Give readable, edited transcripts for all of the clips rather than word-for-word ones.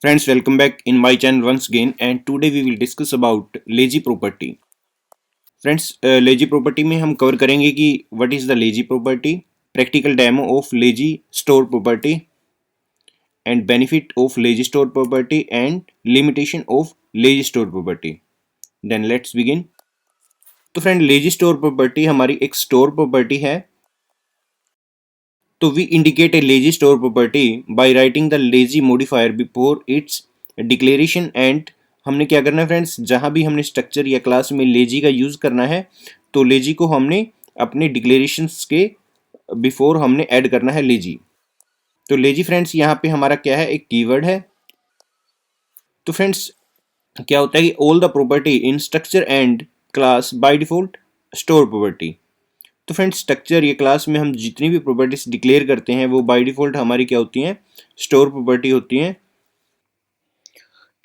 Friends, welcome back in my channel once again, and today we will discuss about lazy property. Friends, lazy property में हम cover करेंगे कि what is the lazy property, practical demo of lazy store property, and benefit of lazy store property and limitation of lazy store property. Then let's begin. तो friend, lazy store property हमारी एक store property है। तो we indicate a lazy store property by writing the lazy modifier before its declaration and हमने क्या करना है friends, जहां भी हमने स्ट्रक्चर या क्लास में लेजी का यूज़ करना है तो लेजी को हमने अपने डिक्लेरेशंस के बिफोर हमने ऐड करना है लेजी। तो लेजी फ्रेंड्स यहाँ पे हमारा क्या है, एक कीवर्ड है। तो फ्रेंड्स क्या होता है कि all the property in structure and class by default store property. तो फ्रेंड्स, स्ट्रक्चर या क्लास में हम जितनी भी प्रॉपर्टीज डिक्लेयर करते हैं वो बाय डिफॉल्ट हमारी क्या होती हैं, स्टोर प्रॉपर्टी होती हैं।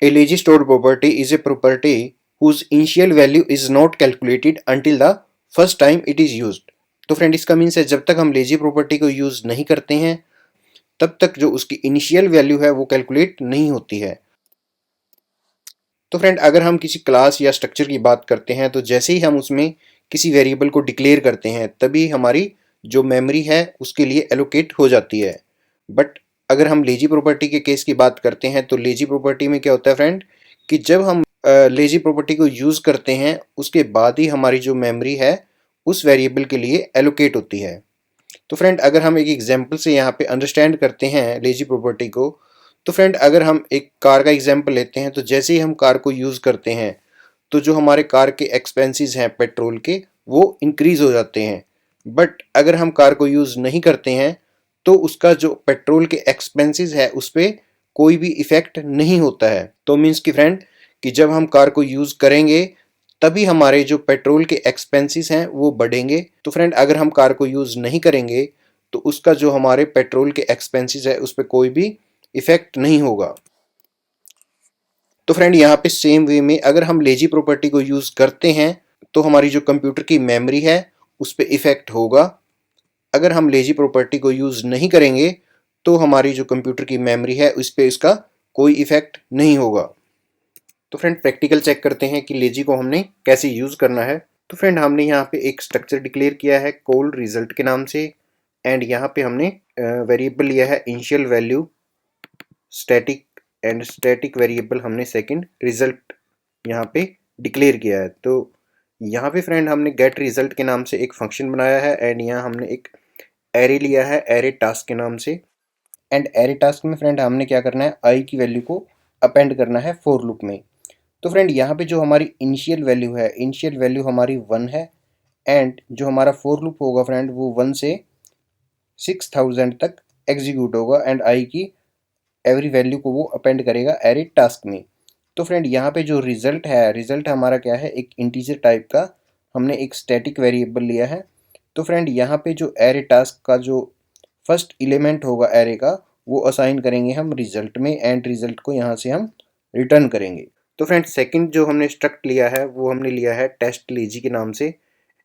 A lazy stored property is a property whose initial value is not calculated until the first time it is used। तो फ्रेंड, इसका मीन्स है जब तक हम लेजी प्रॉपर्टी को यूज नहीं करते हैं तब तक जो उसकी इनिशियल वैल्यू है वो कैलकुलेट नहीं होती है। तो फ्रेंड, अगर हम किसी क्लास या स्ट्रक्चर की बात करते हैं तो जैसे ही हम उसमें किसी वेरिएबल को डिक्लेयर करते हैं तभी हमारी जो मेमोरी है उसके लिए एलोकेट हो जाती है। बट अगर हम लेजी प्रॉपर्टी के केस की बात करते हैं तो लेजी प्रॉपर्टी में क्या होता है फ्रेंड, कि जब हम लेजी प्रॉपर्टी को यूज़ करते हैं उसके बाद ही हमारी जो मेमोरी है उस वेरिएबल के लिए एलोकेट होती है। तो फ्रेंड, अगर हम एक एग्जांपल से यहाँ पे अंडरस्टैंड करते हैं लेजी प्रॉपर्टी को, तो फ्रेंड अगर हम एक कार का एग्जांपल लेते हैं तो जैसे ही हम कार को यूज़ करते हैं तो जो हमारे कार के एक्सपेंसेस हैं पेट्रोल के वो इंक्रीज़ हो जाते हैं। बट अगर हम कार को यूज़ नहीं करते हैं तो उसका जो पेट्रोल के एक्सपेंसेस है उस पर कोई भी इफ़ेक्ट नहीं होता है। तो मीन्स कि फ्रेंड, कि जब हम कार को यूज़ करेंगे तभी हमारे जो पेट्रोल के एक्सपेंसेस हैं वो बढ़ेंगे। तो फ्रेंड, अगर हम कार को यूज़ नहीं करेंगे तो उसका जो हमारे पेट्रोल के एक्सपेंसेस है उस पर कोई भी इफ़ेक्ट नहीं होगा। तो फ्रेंड, यहाँ पे सेम वे में अगर हम लेजी प्रॉपर्टी को यूज़ करते हैं तो हमारी जो कंप्यूटर की मेमोरी है उस पर इफ़ेक्ट होगा। अगर हम लेजी प्रॉपर्टी को यूज़ नहीं करेंगे तो हमारी जो कंप्यूटर की मेमोरी है उस पर इसका कोई इफ़ेक्ट नहीं होगा। तो फ्रेंड, प्रैक्टिकल चेक करते हैं कि लेजी को हमने कैसे यूज़ करना है। तो फ्रेंड, हमने यहाँ पे एक स्ट्रक्चर डिक्लेयर किया है कॉल रिजल्ट के नाम से, एंड यहाँ पे हमने वेरिएबल लिया है initial value static, and static variable हमने सेकंड रिजल्ट यहाँ पे डिक्लेयर किया है। तो यहाँ पे फ्रेंड हमने गेट रिजल्ट के नाम से एक फंक्शन बनाया है, एंड यहाँ हमने एक एरे लिया है एरे टास्क के नाम से। एंड एरे टास्क में फ्रेंड हमने क्या करना है, आई की वैल्यू को अपेंड करना है फॉर लूप में। तो फ्रेंड, यहाँ पे जो हमारी इनिशियल वैल्यू है, इनिशियल वैल्यू हमारी 1 है, एंड जो हमारा फॉर लूप होगा फ्रेंड वो 1 से 6000 तक एग्जीक्यूट होगा, एंड आई की एवरी वैल्यू को वो अपेंड करेगा एरे टास्क में। तो फ्रेंड, यहाँ पे जो रिजल्ट है, रिजल्ट हमारा क्या है, एक इंटीजर टाइप का हमने एक स्टैटिक वेरिएबल लिया है। तो फ्रेंड, यहाँ पे जो एरे टास्क का जो फर्स्ट एलिमेंट होगा एरे का वो असाइन करेंगे हम रिजल्ट में, एंड रिजल्ट को यहाँ से हम रिटर्न करेंगे। तो फ्रेंड, सेकंड जो हमने स्ट्रक्ट लिया है वो हमने लिया है टेस्ट लेजी के नाम से,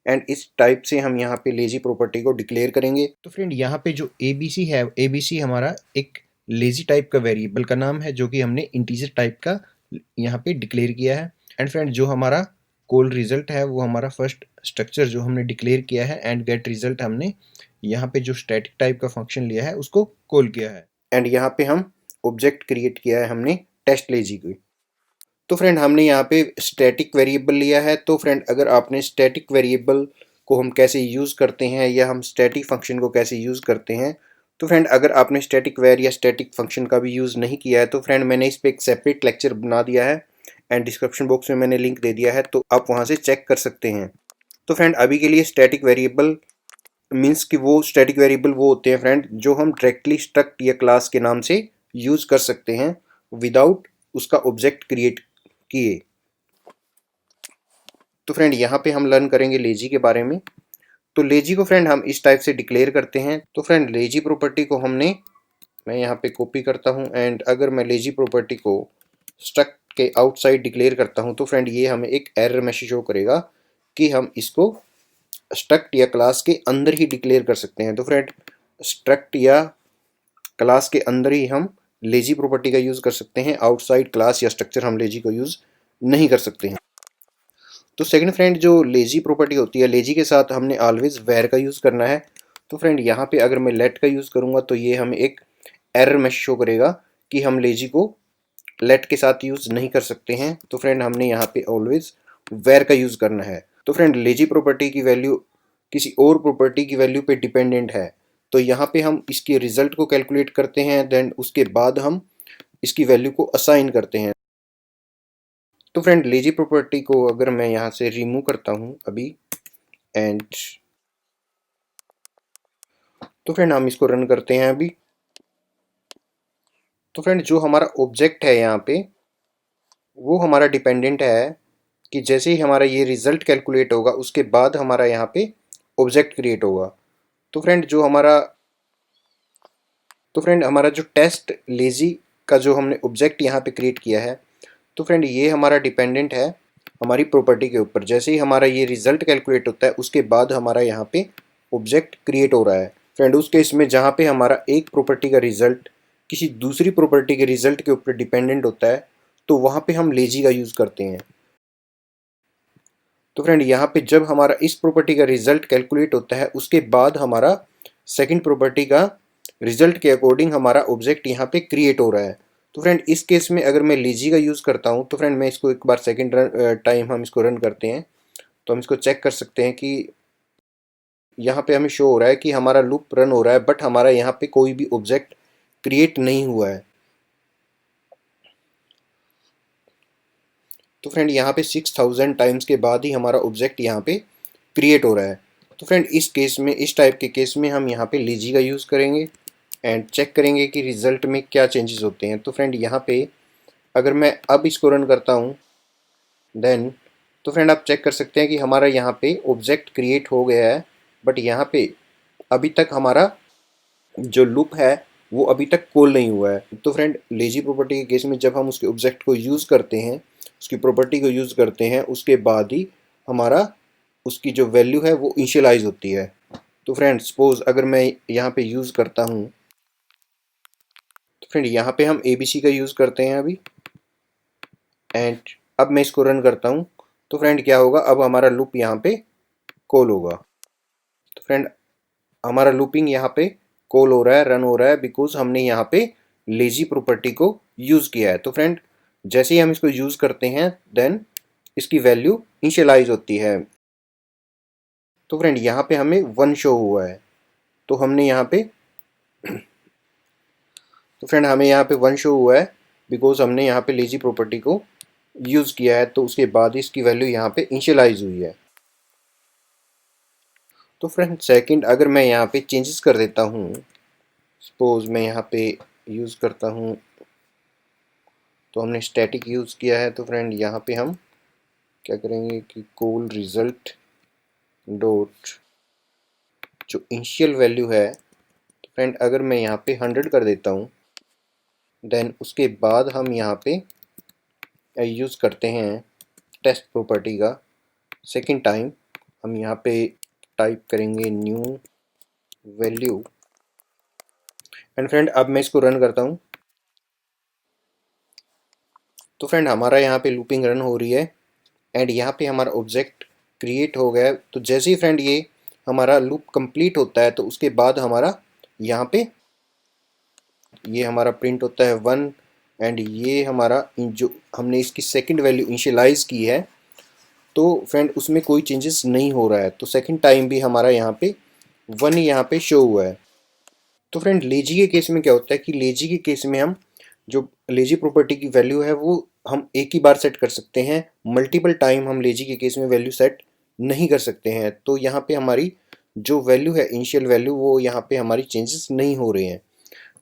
एंड इस टाइप से हम यहाँ पे लेजी प्रॉपर्टी को डिक्लेयर करेंगे। तो फ्रेंड, यहाँ पे जो एबीसी है, एबीसी हमारा एक लेजी टाइप का वेरिएबल का नाम है जो कि हमने इंटीजर टाइप का यहाँ पे डिक्लेयर किया है। एंड फ्रेंड, जो हमारा कॉल रिजल्ट है वो हमारा फर्स्ट स्ट्रक्चर जो हमने डिक्लेयर किया है, एंड गेट रिजल्ट हमने यहाँ पे जो स्टैटिक टाइप का फंक्शन लिया है उसको कॉल किया है, एंड यहाँ पे हम ऑब्जेक्ट क्रिएट किया है हमने टेस्ट लेजी की। तो फ्रेंड, हमने यहाँ पे स्टैटिक वेरिएबल लिया है। तो फ्रेंड, अगर आपने स्टैटिक वेरिएबल को हम कैसे यूज़ करते हैं या हम स्टैटिक फंक्शन को कैसे यूज़ करते हैं, तो फ्रेंड अगर आपने स्टैटिक वेर या स्टैटिक फंक्शन का भी यूज़ नहीं किया है तो फ्रेंड मैंने इस पर एक सेपरेट लेक्चर बना दिया है, एंड डिस्क्रिप्शन बॉक्स में मैंने लिंक दे दिया है तो आप वहाँ से चेक कर सकते हैं। तो फ्रेंड, अभी के लिए स्टैटिक वेरिएबल मीन्स कि वो स्टैटिक वेरिएबल वो होते हैं फ्रेंड जो हम डायरेक्टली स्ट्रक्ट या क्लास के नाम से यूज़ कर सकते हैं विदाउट उसका ऑब्जेक्ट क्रिएट किए। तो फ्रेंड, यहाँ पे हम लर्न करेंगे लेजी के बारे में। तो लेजी को फ्रेंड हम इस टाइप से डिक्लेयर करते हैं। तो फ्रेंड, लेजी प्रॉपर्टी को हमने, मैं यहाँ पे कॉपी करता हूँ, एंड अगर मैं लेजी प्रॉपर्टी को स्ट्रक्ट के आउटसाइड डिक्लेयर करता हूँ तो फ्रेंड ये हमें एक एरर मैसेज शो करेगा कि हम इसको स्ट्रक्ट या क्लास के अंदर ही डिक्लेयर कर सकते हैं। तो फ्रेंड, स्ट्रक्ट या क्लास के अंदर ही हम लेजी प्रॉपर्टी का यूज़ कर सकते हैं, आउटसाइड क्लास या स्ट्रक्चर हम लेजी को यूज़ नहीं कर सकते हैं। तो सेकंड फ्रेंड जो लेजी प्रॉपर्टी होती है, लेजी के साथ हमने ऑलवेज वेयर का यूज़ करना है। तो फ्रेंड यहाँ पे अगर मैं लेट का यूज़ करूँगा तो ये हमें एक एरर मैसेज शो करेगा कि हम लेजी को लेट के साथ यूज़ नहीं कर सकते हैं। तो फ्रेंड हमने यहाँ पे ऑलवेज वेयर का यूज़ करना है। तो फ्रेंड लेजी प्रॉपर्टी की वैल्यू किसी और प्रॉपर्टी की वैल्यू पे डिपेंडेंट है, तो यहाँ पे हम इसके रिजल्ट को कैलकुलेट करते हैं, देन उसके बाद हम इसकी वैल्यू को असाइन करते हैं। तो फ्रेंड लेजी प्रॉपर्टी को अगर मैं यहाँ से रिमूव करता हूँ अभी एंड तो फ्रेंड हम इसको रन करते हैं अभी। तो फ्रेंड जो हमारा ऑब्जेक्ट है यहाँ पे वो हमारा डिपेंडेंट है कि जैसे ही हमारा ये रिजल्ट कैलकुलेट होगा उसके बाद हमारा यहाँ पे ऑब्जेक्ट क्रिएट होगा। तो फ्रेंड हमारा जो टेस्ट लेजी का जो हमने ऑब्जेक्ट यहाँ पे क्रिएट किया है, तो फ्रेंड ये हमारा डिपेंडेंट है हमारी प्रॉपर्टी के ऊपर। जैसे ही हमारा ये रिजल्ट कैलकुलेट होता है उसके बाद हमारा यहाँ पे ऑब्जेक्ट क्रिएट हो रहा है। फ्रेंड उस केस में जहाँ पे हमारा एक प्रॉपर्टी का रिजल्ट किसी दूसरी प्रॉपर्टी के रिजल्ट के ऊपर डिपेंडेंट होता है, तो वहाँ पे हम लेजी का यूज़ करते हैं। तो फ्रेंड यहाँ पे जब हमारा इस प्रॉपर्टी का रिजल्ट कैलकुलेट होता है उसके बाद हमारा सेकंड प्रॉपर्टी का रिजल्ट के अकॉर्डिंग हमारा ऑब्जेक्ट यहाँ पे क्रिएट हो रहा है। तो फ्रेंड इस केस में अगर मैं लेजी का यूज़ करता हूँ तो फ्रेंड मैं इसको एक बार सेकंड टाइम हम इसको रन करते हैं, तो हम इसको चेक कर सकते हैं कि यहाँ पे हमें शो हो रहा है कि हमारा लूप रन हो रहा है, बट हमारा यहाँ पे कोई भी ऑब्जेक्ट क्रिएट नहीं हुआ है। तो फ्रेंड यहाँ पे 6000 टाइम्स के बाद ही हमारा ऑब्जेक्ट यहाँ पे क्रिएट हो रहा है। तो फ्रेंड इस केस में, इस टाइप के केस में हम यहाँ पे लेजी का यूज़ करेंगे एंड चेक करेंगे कि रिजल्ट में क्या चेंजेस होते हैं। तो फ्रेंड यहाँ पे अगर मैं अब इसको रन करता हूँ देन, तो फ्रेंड आप चेक कर सकते हैं कि हमारा यहाँ पे ऑब्जेक्ट क्रिएट हो गया है, बट यहाँ पे अभी तक हमारा जो लूप है वो अभी तक कॉल नहीं हुआ है। तो फ्रेंड लेजी प्रॉपर्टी के केस में जब हम उसके ऑब्जेक्ट को यूज़ करते हैं, उसकी प्रॉपर्टी को यूज़ करते हैं, उसके बाद ही हमारा उसकी जो वैल्यू है वो इनिशियलाइज होती है। तो फ्रेंड सपोज अगर मैं यहाँ पे यूज़ करता हूँ, तो फ्रेंड यहाँ पे हम ABC का यूज़ करते हैं अभी एंड अब मैं इसको रन करता हूँ, तो फ्रेंड क्या होगा, अब हमारा लूप यहाँ पे कॉल होगा। तो फ्रेंड हमारा लूपिंग यहाँ पे कॉल हो रहा है, रन हो रहा है, बिकॉज हमने यहाँ पे लेजी प्रॉपर्टी को यूज़ किया है। तो फ्रेंड जैसे ही हम इसको यूज़ करते हैं देन इसकी वैल्यू इनिशियलाइज होती है। तो फ्रेंड यहाँ पे हमें 1 शो हुआ है, तो हमने यहाँ पे तो फ्रेंड हमें यहाँ पे 1 शो हुआ है बिकॉज हमने यहाँ पे लेजी प्रॉपर्टी को यूज़ किया है, तो उसके बाद इसकी वैल्यू यहाँ पे इनिशियलाइज हुई है। तो फ्रेंड सेकंड अगर मैं यहाँ पे चेंजेस कर देता हूँ, सपोज मैं यहाँ पे यूज़ करता हूँ, तो हमने स्टैटिक यूज़ किया है, तो फ्रेंड यहाँ पे हम क्या करेंगे कि कॉल रिजल्ट डॉट जो इनिशियल वैल्यू है, तो फ्रेंड अगर मैं यहाँ पे 100 कर देता हूँ देन उसके बाद हम यहाँ पे यूज़ करते हैं टेस्ट प्रॉपर्टी का सेकंड टाइम, हम यहाँ पे टाइप करेंगे न्यू वैल्यू एंड फ्रेंड अब मैं इसको रन करता हूँ, तो फ्रेंड हमारा यहाँ पे लूपिंग रन हो रही है एंड यहाँ पे हमारा ऑब्जेक्ट क्रिएट हो गया है। तो जैसे ही फ्रेंड ये हमारा लूप कंप्लीट होता है तो उसके बाद हमारा यहाँ पे ये हमारा प्रिंट होता है 1 एंड ये हमारा जो हमने इसकी सेकंड वैल्यू इनिशियलाइज की है, तो फ्रेंड उसमें कोई चेंजेस नहीं हो रहा है, तो सेकंड टाइम भी हमारा यहाँ पे 1 ही यहाँ पे शो हुआ है। तो फ्रेंड लेजी के केस में क्या होता है कि लेजी के केस में हम जो लेजी प्रॉपर्टी की वैल्यू है वो हम एक ही बार सेट कर सकते हैं, मल्टीपल टाइम हम लेजी के केस में वैल्यू सेट नहीं कर सकते हैं। तो यहाँ पे हमारी जो वैल्यू है इनिशियल वैल्यू वो यहाँ पे हमारी चेंजेस नहीं हो रहे हैं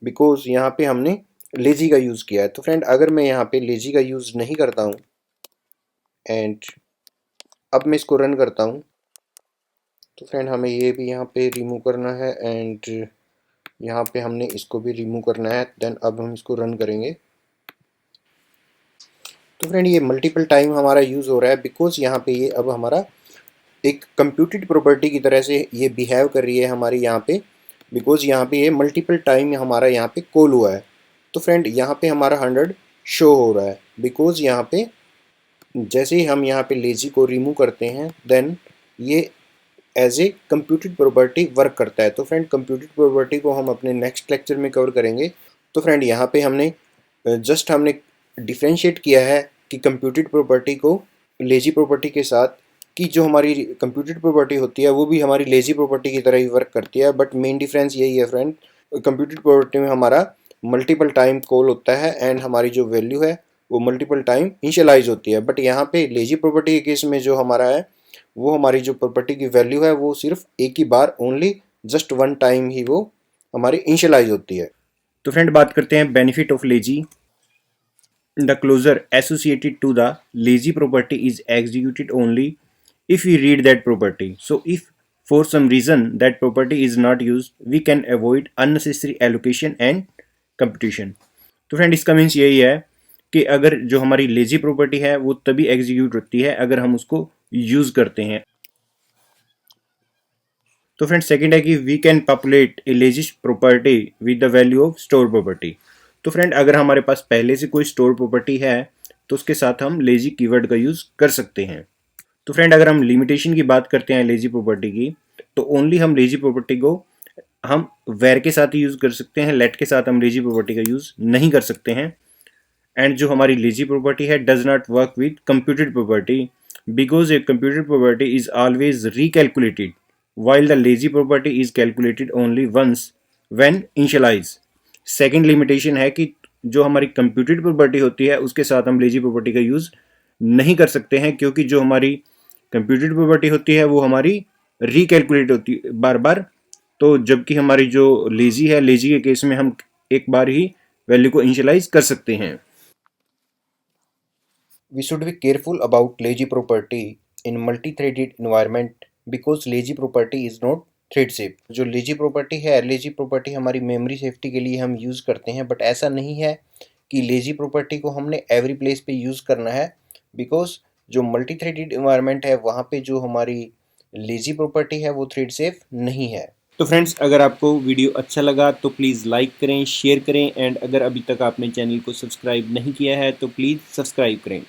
बिकॉज यहाँ पे हमने लेजी का यूज़ किया है। तो फ्रेंड अगर मैं यहाँ पे लेजी का यूज़ नहीं करता हूँ एंड अब मैं इसको रन करता हूँ, तो फ्रेंड हमें ये भी यहाँ पे रिमूव करना है एंड यहाँ पे हमने इसको भी रिमूव करना है, देन अब हम इसको रन करेंगे। तो फ्रेंड ये मल्टीपल टाइम हमारा यूज़ हो रहा है बिकॉज यहाँ पे ये अब हमारा एक कंप्यूटेड प्रॉपर्टी की तरह से ये बिहेव कर रही है हमारी यहाँ पे, बिकॉज यहाँ पे ये मल्टीपल टाइम हमारा यहाँ पे कॉल हुआ है। तो फ्रेंड यहाँ पे हमारा 100 शो हो रहा है, बिकॉज यहाँ पे जैसे ही हम यहाँ पे लेजी को रिमूव करते हैं देन ये as a computed property work करता है। तो फ्रेंड कंप्यूटेड प्रॉपर्टी को हम अपने नेक्स्ट लेक्चर में कवर करेंगे। तो फ्रेंड यहाँ पे हमने हमने डिफ्रेंशिएट किया है कि कंप्यूटेड प्रॉपर्टी को लेजी प्रॉपर्टी के साथ, कि जो हमारी कंप्यूटेड प्रॉपर्टी होती है वो भी हमारी लेजी प्रॉपर्टी की तरह ही वर्क करती है, बट मेन डिफरेंस यही है फ्रेंड, कंप्यूटेड प्रॉपर्टी में हमारा मल्टीपल टाइम कॉल होता है एंड हमारी जो वैल्यू है वो मल्टीपल टाइम इनिशियलाइज होती है। बट यहाँ पे लेजी प्रॉपर्टी के केस में जो हमारा है वो हमारी जो प्रॉपर्टी की वैल्यू है वो सिर्फ एक ही बार ओनली जस्ट वन टाइम ही वो हमारी इनिशियलाइज होती है। तो फ्रेंड बात करते हैं benefit of lazy. The closure associated to the lazy property is executed only if we read that property. So if for some reason that property is not used, we can avoid unnecessary allocation and computation. तो friend इसका means यही है कि अगर जो हमारी lazy property है वो तभी एग्जीक्यूट होती है अगर हम उसको यूज करते हैं। तो फ्रेंड सेकंड है कि we can populate a lazy property with the value of store property. तो फ्रेंड अगर हमारे पास पहले से कोई स्टोर प्रॉपर्टी है तो उसके साथ हम लेजी कीवर्ड का यूज कर सकते हैं। तो फ्रेंड अगर हम लिमिटेशन की बात करते हैं लेजी प्रॉपर्टी की, तो ओनली हम लेजी प्रॉपर्टी को हम वेर के साथ ही यूज कर सकते हैं, लेट के साथ हम लेजी प्रॉपर्टी का यूज नहीं कर सकते हैं। एंड जो हमारी लेजी प्रॉपर्टी है does not work with computed property because a computed property is always recalculated while the lazy property is calculated only once when initialized। Second limitation है कि जो हमारी कंप्यूटेड प्रॉपर्टी होती है उसके साथ हम लेजी प्रॉपर्टी का यूज नहीं कर सकते हैं, क्योंकि जो हमारी कंप्यूटेड प्रॉपर्टी होती है वो हमारी रिकैलकुलेट होती है बार बार। तो जबकि हमारी जो लेजी है, लेजी के केस में हम एक बार ही वैल्यू को इनिशियलाइज कर सकते हैं। We should be careful about lazy property in multi threaded environment because lazy property is not thread safe. जो लेजी प्रॉपर्टी है, लेजी प्रॉपर्टी हमारी मेमोरी सेफ्टी के लिए हम यूज़ करते हैं, बट ऐसा नहीं है कि लेजी प्रॉपर्टी को हमने एवरी प्लेस पे यूज़ करना है, बिकॉज जो मल्टी थ्रेडेड इन्वायरमेंट है वहाँ पे जो हमारी लेजी प्रॉपर्टी है वो थ्रेड सेफ नहीं है। तो फ्रेंड्स अगर आपको वीडियो अच्छा लगा तो प्लीज़ लाइक करें, शेयर करें, एंड अगर अभी तक आपने चैनल को सब्सक्राइब नहीं किया है तो प्लीज़ सब्सक्राइब करें।